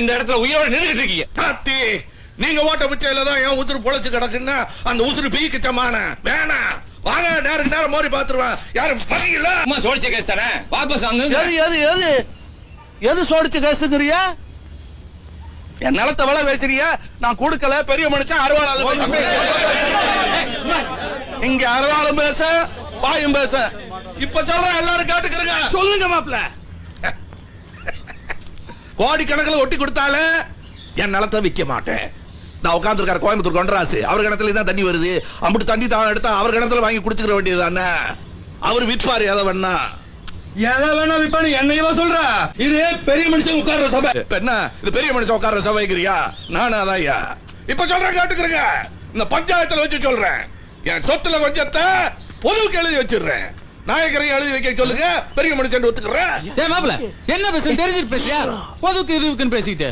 இந்த இடத்துல உயிரோட நின்றுட்டு இருக்கீங்க. காத்தி நீங்க ஓட்ட பிச்சையில தான் என் உசுறு பொழைச்சு கிடக்குன்னா அந்த உசுறு பீக்கு சமான வேணாம். வாங்க நேருக்கு நேரம் மோரி பாத்துருவேன். யாரும் வரீங்களா? அம்மா சோடிச்ச கேஸ் தானே வாபஸ் வாங்க. எது எது எது எது சோடிச்சு கேசுங்கிறியா? என் நிலத்தை விலை பேசுறிய? நான் கொடுக்கல. பெரிய மனுஷன் அறுவாளாலும் இங்க அறுவாளும் பேச பாயும் பேச. இப்ப சொல்றேன் எல்லாரும் கேட்டுக்கிறங்க. சொல்லுங்க மாப்ள. கோடிக்கணக்கில் ஒட்டி கொடுத்தாலே என் நிலத்தை விற்க மாட்டேன். நான் உட்காந்துருக்காரு கோயம்புத்தூர் கொண்டராசு. அவர் கிணத்துல தான் தண்ணி வருது. அம்பிட்டு தண்ணி தான் எடுத்தா அவர் கிணத்துல வாங்கி குடிச்சுக்கிற வேண்டியது தானே. அவர் விற்பாரு எதை வேணா. எதை வேணா விப்பானு என்னையவா சொல்ற? இது பெரிய மனுஷன் உட்கார்ற சபை. என்ன இது பெரிய மனுஷன் உட்கார்ற சபைக்கிறியா? நானும் அதான்யா. இப்ப சொல்றேன் கேட்டுக்கிறங்க. இந்த பஞ்சாயத்துல வச்சு சொல்றேன். என் சொத்துல கொஞ்சத்தை பொதுவுக்கு எழுதி வச்சிடுறேன். நாயக்கரையும் எழுதி வைக்க சொல்லுங்க. பெரிய மனுஷன் ஒத்துக்கிறேன். மாப்ள என்ன பேச தெரிஞ்சிட்டு பேசியா? பொதுக்கு இதுக்குன்னு பேசிக்கிட்டு